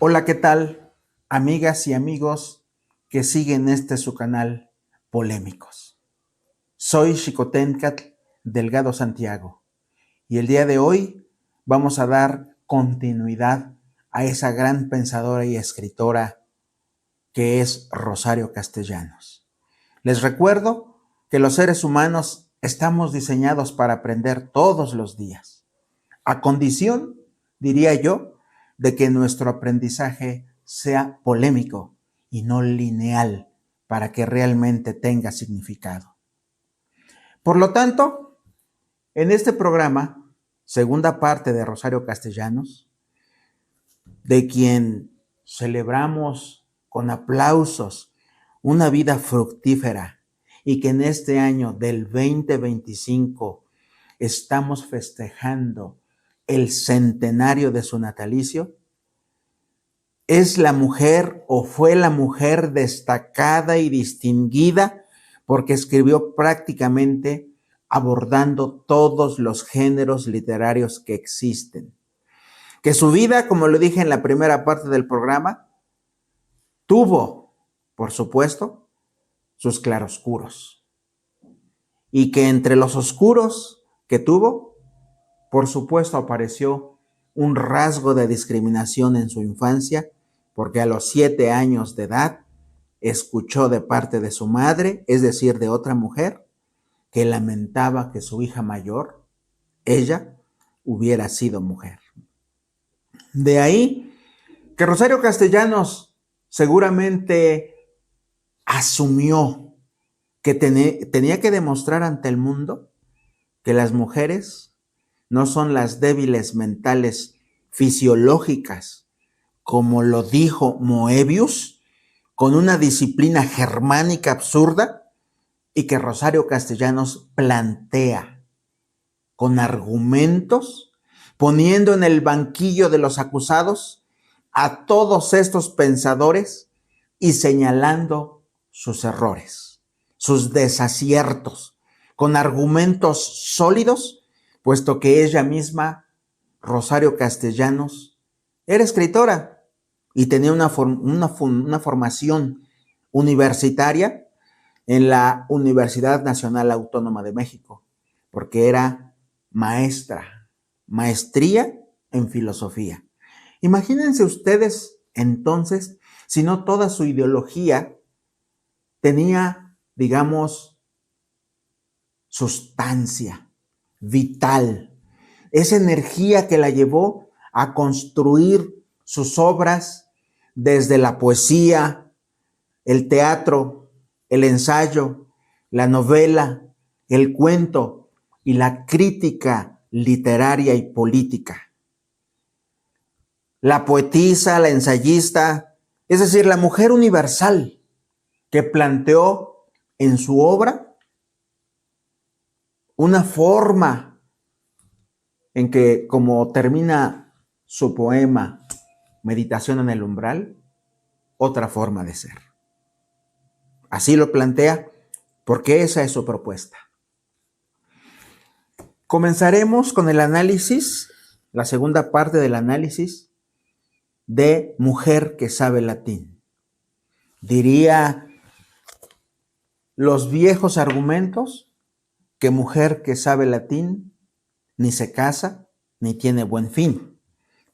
Hola, ¿qué tal? Amigas y amigos que siguen su canal Polémicos. Soy Xicoténcatl Delgado Santiago y el día de hoy vamos a dar continuidad a esa gran pensadora y escritora que es Rosario Castellanos. Les recuerdo que los seres humanos estamos diseñados para aprender todos los días, a condición, diría yo, de que nuestro aprendizaje sea polémico y no lineal para que realmente tenga significado. Por lo tanto, en este programa, segunda parte de Rosario Castellanos, de quien celebramos con aplausos una vida fructífera y que en este año del 2025 estamos festejando el centenario de su natalicio, es la mujer o fue la mujer destacada y distinguida porque escribió prácticamente abordando todos los géneros literarios que existen. Que su vida, como lo dije en la primera parte del programa, tuvo, por supuesto, sus claroscuros. Y que entre los oscuros que tuvo, por supuesto, apareció un rasgo de discriminación en su infancia, porque a los 7 años de edad escuchó de parte de su madre, es decir, de otra mujer, que lamentaba que su hija mayor, ella, hubiera sido mujer. De ahí que Rosario Castellanos seguramente asumió que tenía que demostrar ante el mundo que las mujeres no son las débiles mentales fisiológicas, como lo dijo Moebius, con una disciplina germánica absurda, y que Rosario Castellanos plantea con argumentos, poniendo en el banquillo de los acusados a todos estos pensadores y señalando sus errores, sus desaciertos, con argumentos sólidos, puesto que ella misma, Rosario Castellanos, era escritora y tenía una formación universitaria en la Universidad Nacional Autónoma de México, porque era maestría en filosofía. Imagínense ustedes entonces, si no toda su ideología tenía, digamos, sustancia vital, esa energía que la llevó a construir sus obras desde la poesía, el teatro, el ensayo, la novela, el cuento y la crítica literaria y política. La poetisa, la ensayista, es decir, la mujer universal que planteó en su obra una forma en que, como termina su poema Meditación en el umbral, otra forma de ser. Así lo plantea porque esa es su propuesta. Comenzaremos con el análisis, la segunda parte del análisis de Mujer que sabe latín. Diría los viejos argumentos que mujer que sabe latín ni se casa ni tiene buen fin.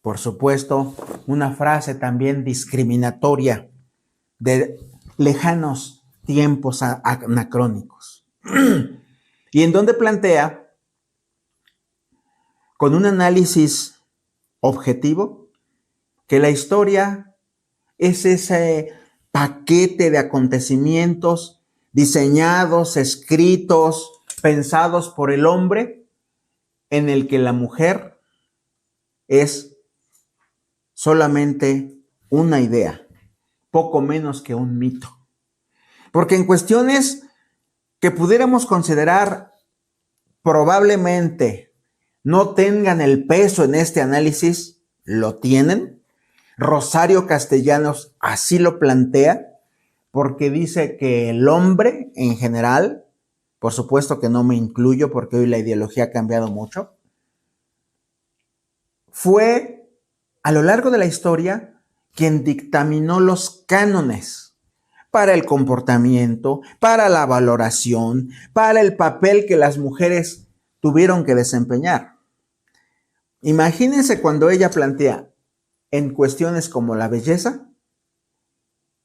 Por supuesto, una frase también discriminatoria de lejanos tiempos anacrónicos. Y en donde plantea, con un análisis objetivo, que la historia es ese paquete de acontecimientos diseñados, escritos, pensados por el hombre, en el que la mujer es solamente una idea, poco menos que un mito. Porque en cuestiones que pudiéramos considerar probablemente no tengan el peso en este análisis, lo tienen. Rosario Castellanos así lo plantea, porque dice que el hombre en general, por supuesto que no me incluyo porque hoy la ideología ha cambiado mucho, fue a lo largo de la historia quien dictaminó los cánones para el comportamiento, para la valoración, para el papel que las mujeres tuvieron que desempeñar. Imagínense cuando ella plantea en cuestiones como la belleza,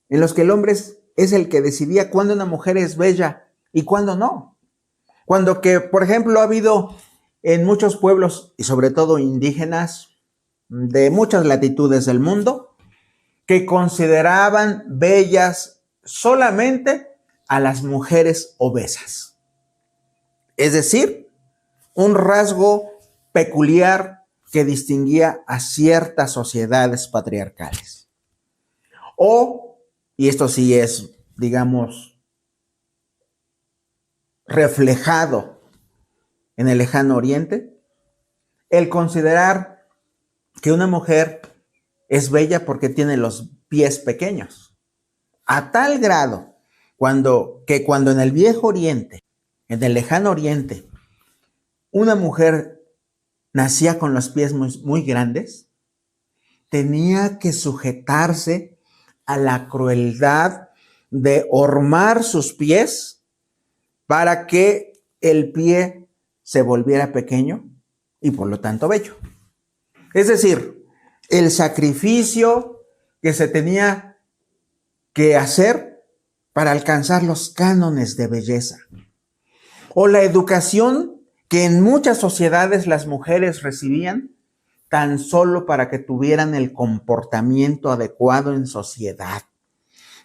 en los que el hombre es el que decidía cuándo una mujer es bella y cuándo no. Cuando que, por ejemplo, ha habido en muchos pueblos, y sobre todo indígenas, de muchas latitudes del mundo, que consideraban bellas solamente a las mujeres obesas. Es decir, un rasgo peculiar que distinguía a ciertas sociedades patriarcales. O, y esto sí es, digamos, reflejado en el lejano oriente, el considerar que una mujer es bella porque tiene los pies pequeños. A tal grado que cuando en el viejo oriente, en el lejano oriente, una mujer nacía con los pies muy grandes, tenía que sujetarse a la crueldad de hormar sus pies para que el pie se volviera pequeño y por lo tanto bello. Es decir, el sacrificio que se tenía que hacer para alcanzar los cánones de belleza. O la educación que en muchas sociedades las mujeres recibían tan solo para que tuvieran el comportamiento adecuado en sociedad.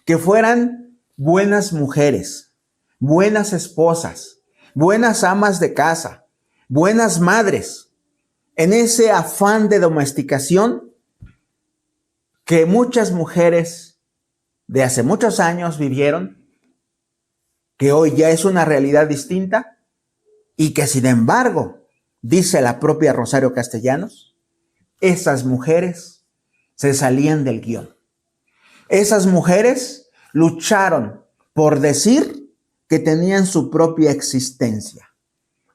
Que fueran buenas mujeres, buenas esposas, buenas amas de casa, buenas madres, en ese afán de domesticación que muchas mujeres de hace muchos años vivieron, que hoy ya es una realidad distinta y que sin embargo, dice la propia Rosario Castellanos, esas mujeres se salían del guión. Esas mujeres lucharon por decir que tenían su propia existencia.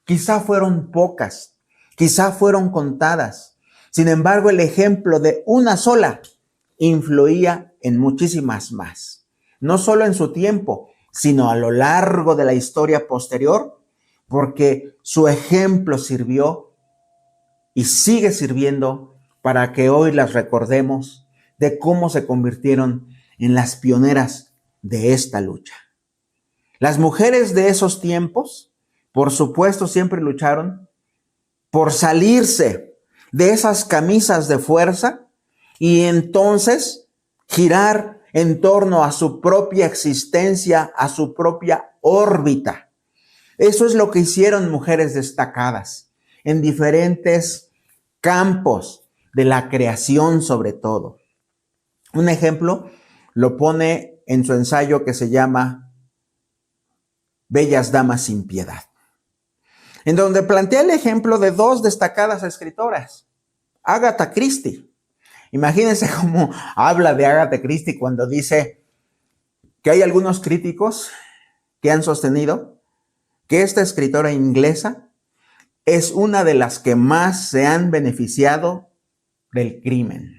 Quizá fueron pocas, quizá fueron contadas. Sin embargo, el ejemplo de una sola influía en muchísimas más. No solo en su tiempo, sino a lo largo de la historia posterior, porque su ejemplo sirvió y sigue sirviendo para que hoy las recordemos de cómo se convirtieron en las pioneras de esta lucha. Las mujeres de esos tiempos, por supuesto, siempre lucharon por salirse de esas camisas de fuerza y entonces girar en torno a su propia existencia, a su propia órbita. Eso es lo que hicieron mujeres destacadas en diferentes campos de la creación sobre todo. Un ejemplo lo pone en su ensayo que se llama Bellas Damas sin Piedad, en donde plantea el ejemplo de dos destacadas escritoras, Agatha Christie. Imagínense cómo habla de Agatha Christie cuando dice que hay algunos críticos que han sostenido que esta escritora inglesa es una de las que más se han beneficiado del crimen.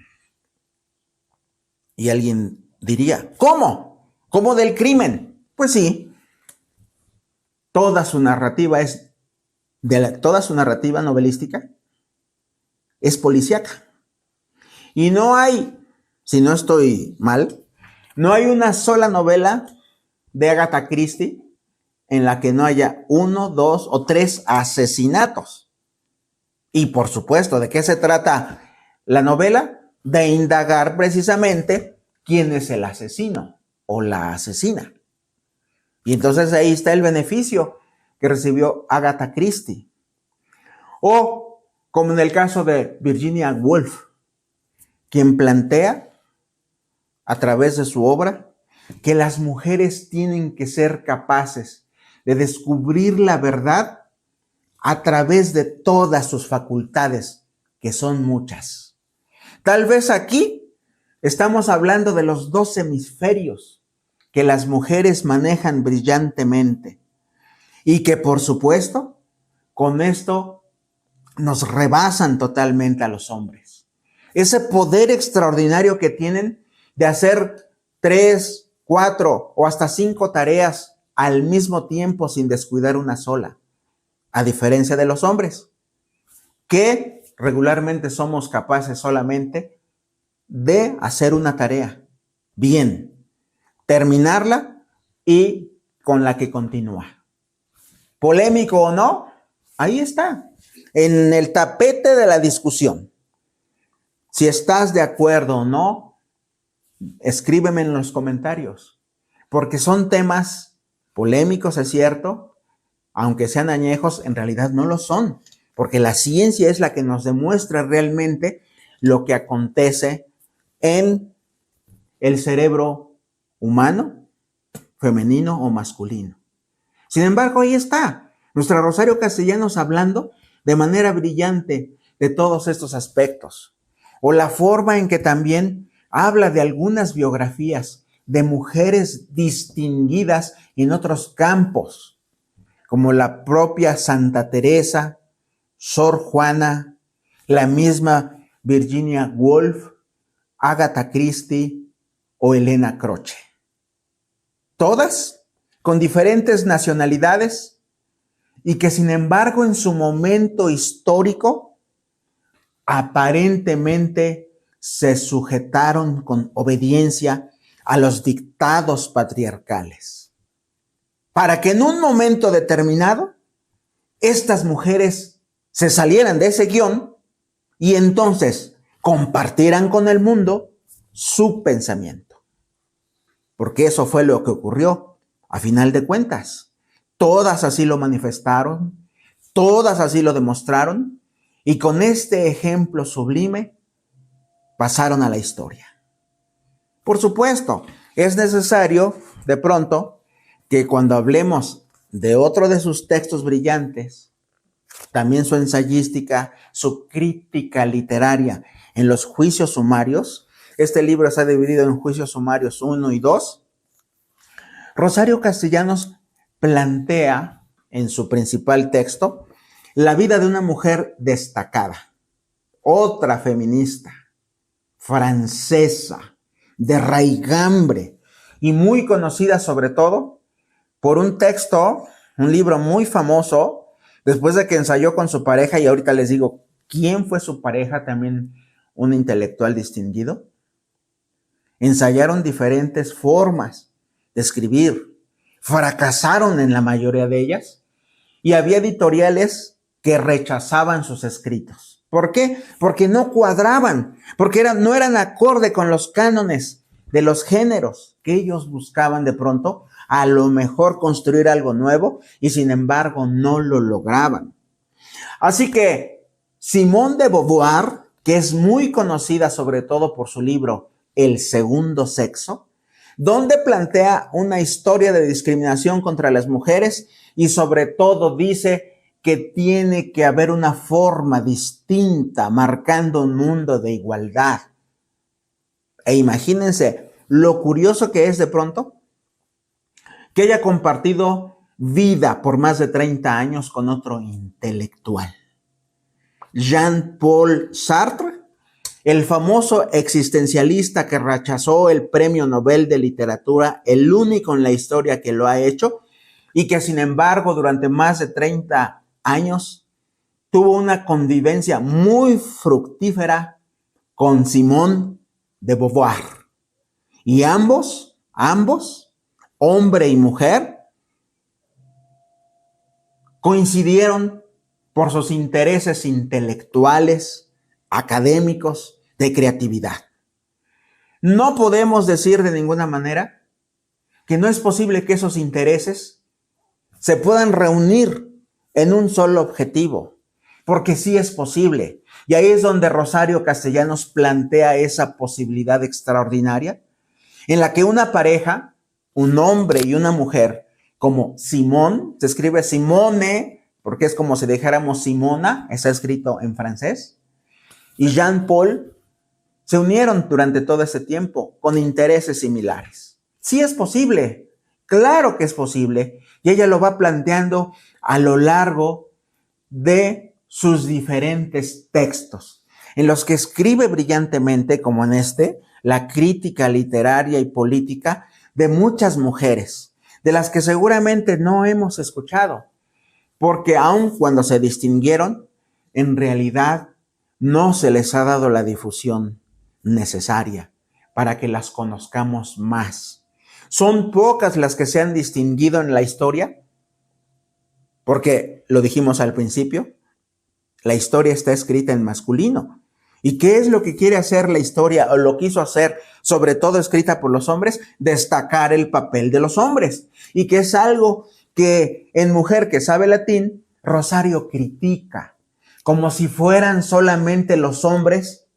Y alguien diría, ¿cómo? ¿Cómo del crimen? Pues sí, toda su narrativa novelística es policíaca. Y no hay, si no estoy mal, no hay una sola novela de Agatha Christie en la que no haya 1, 2 o 3 asesinatos. Y por supuesto, ¿de qué se trata la novela? De indagar precisamente quién es el asesino o la asesina. Y entonces ahí está el beneficio que recibió Agatha Christie. O como en el caso de Virginia Woolf, quien plantea a través de su obra que las mujeres tienen que ser capaces de descubrir la verdad a través de todas sus facultades, que son muchas. Tal vez aquí estamos hablando de los 2 hemisferios que las mujeres manejan brillantemente y que, por supuesto, con esto nos rebasan totalmente a los hombres. Ese poder extraordinario que tienen de hacer 3, 4 o hasta 5 tareas al mismo tiempo sin descuidar una sola, a diferencia de los hombres, que regularmente somos capaces solamente de hacer una tarea bien, terminarla y con la que continúa. Polémico o no, ahí está, en el tapete de la discusión. Si estás de acuerdo o no, escríbeme en los comentarios, porque son temas polémicos, es cierto, aunque sean añejos, en realidad no lo son, porque la ciencia es la que nos demuestra realmente lo que acontece en el cerebro humano, femenino o masculino. Sin embargo, ahí está nuestra Rosario Castellanos hablando de manera brillante de todos estos aspectos. O la forma en que también habla de algunas biografías de mujeres distinguidas en otros campos, como la propia Santa Teresa, Sor Juana, la misma Virginia Woolf, Agatha Christie o Elena Croce. Todas con diferentes nacionalidades y que sin embargo en su momento histórico aparentemente se sujetaron con obediencia a los dictados patriarcales, para que en un momento determinado estas mujeres se salieran de ese guión y entonces compartieran con el mundo su pensamiento. Porque eso fue lo que ocurrió a final de cuentas. Todas así lo manifestaron, todas así lo demostraron, y con este ejemplo sublime pasaron a la historia. Por supuesto, es necesario de pronto que cuando hablemos de otro de sus textos brillantes, también su ensayística, su crítica literaria en los juicios sumarios, este libro está dividido en juicios sumarios 1 y 2, Rosario Castellanos plantea en su principal texto la vida de una mujer destacada, otra feminista, francesa, de raigambre y muy conocida sobre todo por un texto, un libro muy famoso, después de que ensayó con su pareja, y ahorita les digo quién fue su pareja, también un intelectual distinguido. Ensayaron diferentes formas de escribir, fracasaron en la mayoría de ellas, y había editoriales que rechazaban sus escritos. ¿Por qué? Porque no cuadraban, porque no eran acorde con los cánones de los géneros que ellos buscaban de pronto, a lo mejor construir algo nuevo, y sin embargo no lo lograban. Así que Simone de Beauvoir, que es muy conocida sobre todo por su libro El segundo sexo, donde plantea una historia de discriminación contra las mujeres y sobre todo dice que tiene que haber una forma distinta marcando un mundo de igualdad. E imagínense lo curioso que es de pronto que haya compartido vida por más de 30 años con otro intelectual. Jean-Paul Sartre, el famoso existencialista que rechazó el Premio Nobel de Literatura, el único en la historia que lo ha hecho, y que sin embargo durante más de 30 años tuvo una convivencia muy fructífera con Simone de Beauvoir. Y ambos, hombre y mujer, coincidieron por sus intereses intelectuales, académicos, de creatividad. No podemos decir de ninguna manera que no es posible que esos intereses se puedan reunir en un solo objetivo, porque sí es posible. Y ahí es donde Rosario Castellanos plantea esa posibilidad extraordinaria en la que una pareja, un hombre y una mujer, como Simone, se escribe Simone, porque es como si dijéramos Simona, está escrito en francés, y Jean-Paul, se unieron durante todo ese tiempo con intereses similares. Sí es posible, claro que es posible, y ella lo va planteando a lo largo de sus diferentes textos, en los que escribe brillantemente, como en este, la crítica literaria y política de muchas mujeres, de las que seguramente no hemos escuchado, porque aun cuando se distinguieron, en realidad no se les ha dado la difusión necesaria para que las conozcamos más. Son pocas las que se han distinguido en la historia, porque lo dijimos al principio, la historia está escrita en masculino. ¿Y qué es lo que quiere hacer la historia o lo quiso hacer, sobre todo escrita por los hombres? Destacar el papel de los hombres. Y que es algo que en Mujer que sabe latín, Rosario critica, como si fueran solamente los hombres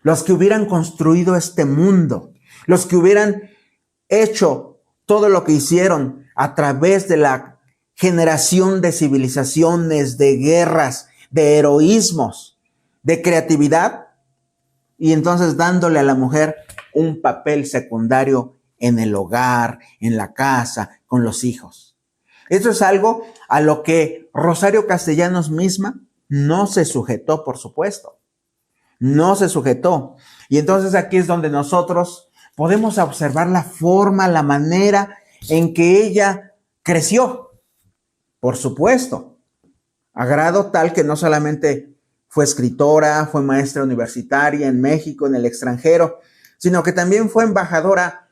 los que hubieran construido este mundo, los que hubieran hecho todo lo que hicieron a través de la generación de civilizaciones, de guerras, de heroísmos, de creatividad, y entonces dándole a la mujer un papel secundario en el hogar, en la casa, con los hijos. Esto es algo a lo que Rosario Castellanos misma no se sujetó, por supuesto. No se sujetó. Y entonces aquí es donde nosotros podemos observar la forma, la manera en que ella creció. Por supuesto, a grado tal que no solamente fue escritora, fue maestra universitaria en México, en el extranjero, sino que también fue embajadora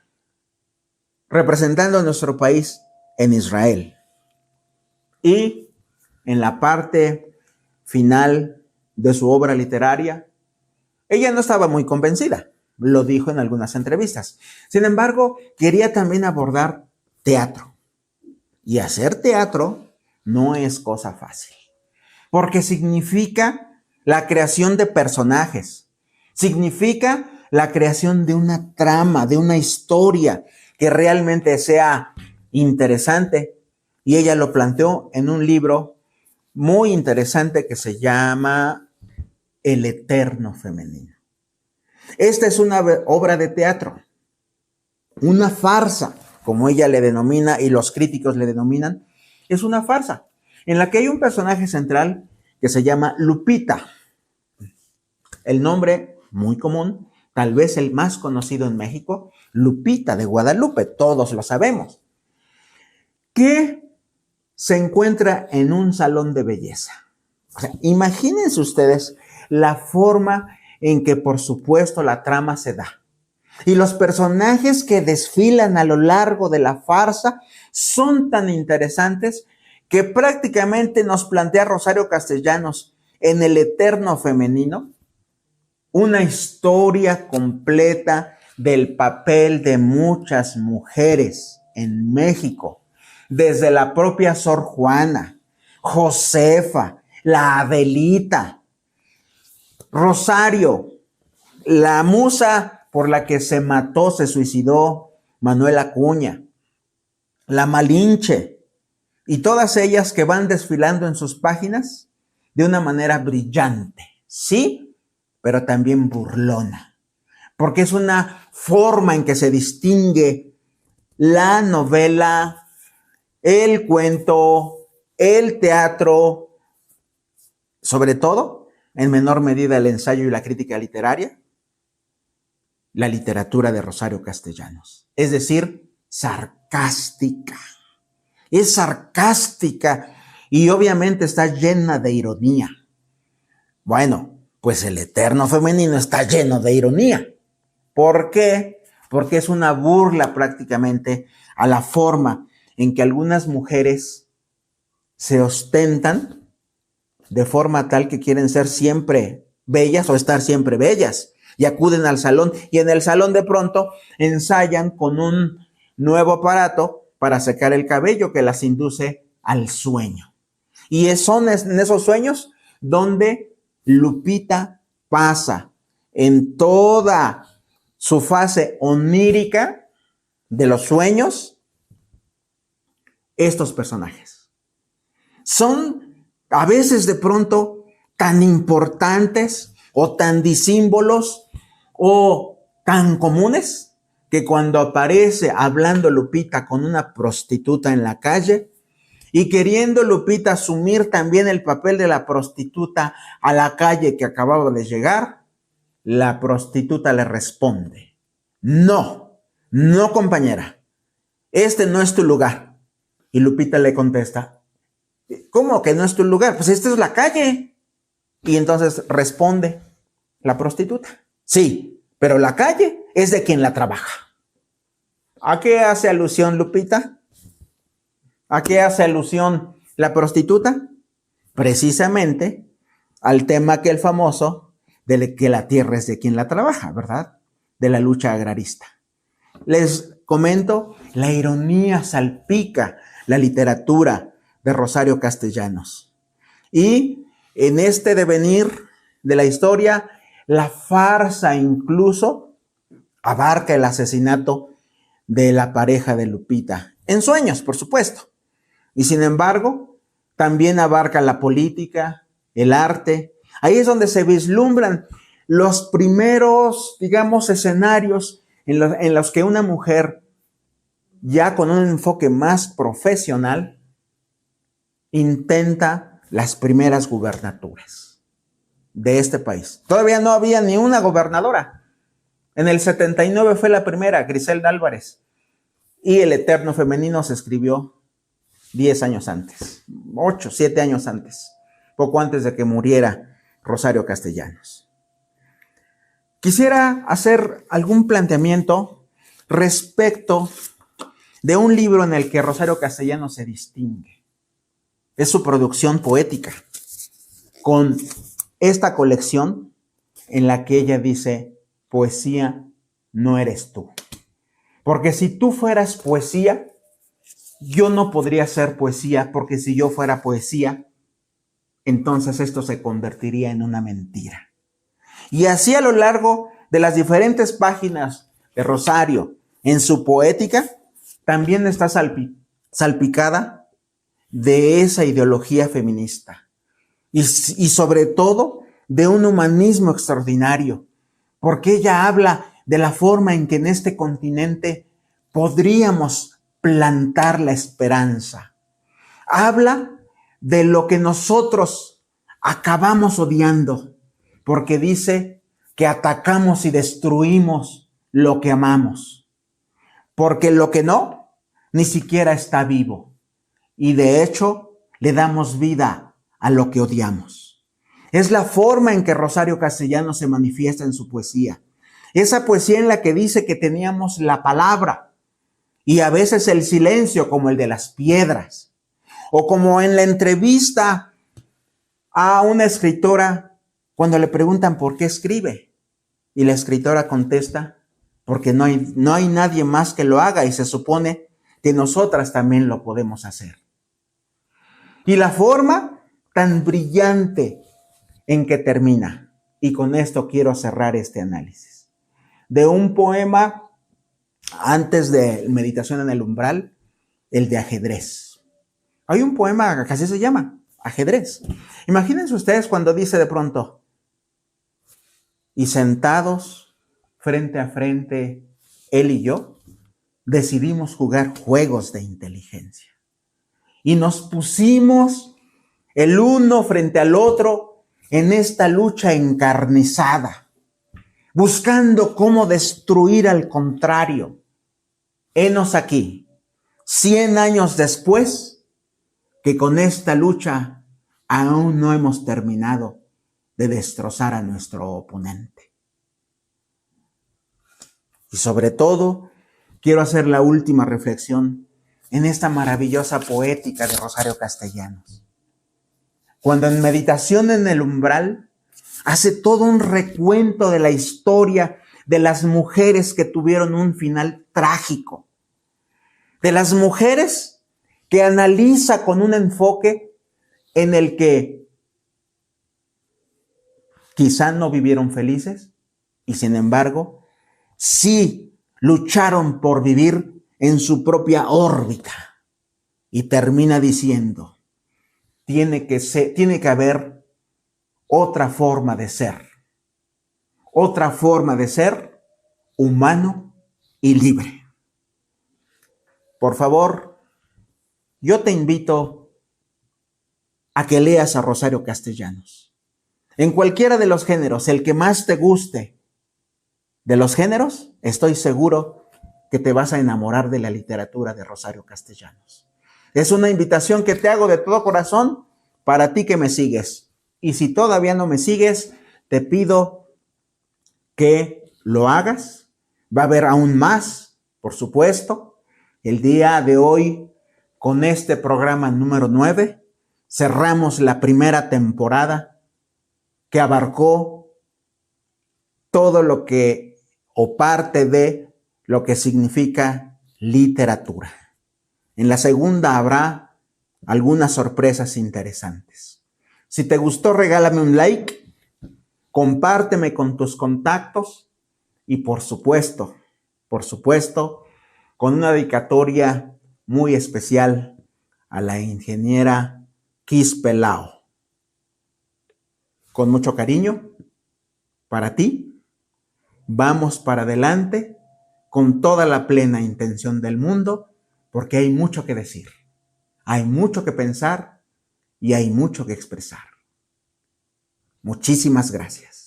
representando a nuestro país en Israel. Y en la parte final de su obra literaria, ella no estaba muy convencida, lo dijo en algunas entrevistas. Sin embargo, quería también abordar teatro. Y hacer teatro no es cosa fácil, porque significa la creación de personajes, significa la creación de una trama, de una historia que realmente sea interesante. Y ella lo planteó en un libro muy interesante que se llama El Eterno Femenino. Esta es una obra de teatro, una farsa, como ella le denomina y los críticos le denominan. Es una farsa en la que hay un personaje central que se llama Lupita. El nombre muy común, tal vez el más conocido en México, Lupita de Guadalupe, todos lo sabemos, que se encuentra en un salón de belleza. O sea, imagínense ustedes la forma en que, por supuesto, la trama se da. Y los personajes que desfilan a lo largo de la farsa son tan interesantes que prácticamente nos plantea Rosario Castellanos en El Eterno Femenino una historia completa del papel de muchas mujeres en México, desde la propia Sor Juana, Josefa, la Adelita, Rosario, la musa por la que se mató, se suicidó Manuel Acuña, la Malinche, y todas ellas que van desfilando en sus páginas de una manera brillante, sí, pero también burlona, porque es una forma en que se distingue la novela, el cuento, el teatro, sobre todo, en menor medida el ensayo y la crítica literaria, la literatura de Rosario Castellanos, es decir, sarcástica. Es sarcástica y obviamente está llena de ironía. Bueno, pues El Eterno Femenino está lleno de ironía. ¿Por qué? Porque es una burla prácticamente a la forma en que algunas mujeres se ostentan de forma tal que quieren ser siempre bellas o estar siempre bellas y acuden al salón y en el salón de pronto ensayan con un nuevo aparato para secar el cabello que las induce al sueño. Y son en esos sueños donde Lupita pasa en toda su fase onírica de los sueños estos personajes. Son a veces de pronto tan importantes o tan disímbolos o tan comunes que cuando aparece hablando Lupita con una prostituta en la calle y queriendo Lupita asumir también el papel de la prostituta a la calle que acababa de llegar, la prostituta le responde: no, no, compañera, este no es tu lugar. Y Lupita le contesta: ¿cómo que no es tu lugar? Pues esta es la calle. Y entonces responde la prostituta: sí, pero la calle es de quien la trabaja. ¿A qué hace alusión Lupita? ¿A qué hace alusión la prostituta? Precisamente al tema aquel famoso de que la tierra es de quien la trabaja, ¿verdad? De la lucha agrarista. Les comento, la ironía salpica la literatura de Rosario Castellanos. Y en este devenir de la historia, la farsa incluso abarca el asesinato de la pareja de Lupita, en sueños, por supuesto. Y sin embargo, también abarca la política, el arte. Ahí es donde se vislumbran los primeros, digamos, escenarios en los que una mujer, ya con un enfoque más profesional, intenta las primeras gubernaturas de este país. Todavía no había ni una gobernadora. En el 79 fue la primera, Griselda Álvarez. Y El Eterno Femenino se escribió 10 años antes, 8, 7 años antes, poco antes de que muriera Rosario Castellanos. Quisiera hacer algún planteamiento respecto de un libro en el que Rosario Castellanos se distingue. Es su producción poética, con esta colección en la que ella dice: poesía no eres tú. Porque si tú fueras poesía, yo no podría ser poesía, porque si yo fuera poesía, entonces esto se convertiría en una mentira. Y así a lo largo de las diferentes páginas de Rosario, en su poética, también está salpicada de esa ideología feminista. Y sobre todo de un humanismo extraordinario, porque ella habla de la forma en que en este continente podríamos plantar la esperanza. Habla de lo que nosotros acabamos odiando, porque dice que atacamos y destruimos lo que amamos, porque lo que no, ni siquiera está vivo. Y de hecho, le damos vida a lo que odiamos. Es la forma en que Rosario Castellanos se manifiesta en su poesía. Esa poesía en la que dice que teníamos la palabra y a veces el silencio, como el de las piedras. O como en la entrevista a una escritora cuando le preguntan por qué escribe. Y la escritora contesta: porque no hay nadie más que lo haga y se supone que nosotras también lo podemos hacer. Y la forma tan brillante en que termina. Y con esto quiero cerrar este análisis. De un poema antes de Meditación en el Umbral, el de Ajedrez. Hay un poema que así se llama, Ajedrez. Imagínense ustedes cuando dice de pronto: y sentados frente a frente, él y yo, decidimos jugar juegos de inteligencia. Y nos pusimos el uno frente al otro en esta lucha encarnizada, buscando cómo destruir al contrario. Henos aquí, 100 años después, que con esta lucha aún no hemos terminado de destrozar a nuestro oponente. Y sobre todo, quiero hacer la última reflexión en esta maravillosa poética de Rosario Castellanos. Cuando en Meditación en el Umbral hace todo un recuento de la historia de las mujeres que tuvieron un final trágico, de las mujeres que analiza con un enfoque en el que quizá no vivieron felices y sin embargo sí lucharon por vivir en su propia órbita. Y termina diciendo: tiene que haber otra forma de ser humano y libre. Por favor, yo te invito a que leas a Rosario Castellanos, En cualquiera de los géneros, el que más te guste de los géneros, estoy seguro que te vas a enamorar de la literatura de Rosario Castellanos. Es una invitación que te hago de todo corazón para ti que me sigues. Y si todavía no me sigues, te pido que lo hagas. Va a haber aún más, por supuesto. El día de hoy, con este programa número 9, cerramos la primera temporada que abarcó todo lo que, o parte de lo que significa literatura. En la segunda habrá algunas sorpresas interesantes. Si te gustó, regálame un like, compárteme con tus contactos y por supuesto, con una dedicatoria muy especial a la ingeniera Quispelao. Con mucho cariño, para ti, vamos para adelante con toda la plena intención del mundo, porque hay mucho que decir, hay mucho que pensar y hay mucho que expresar. Muchísimas gracias.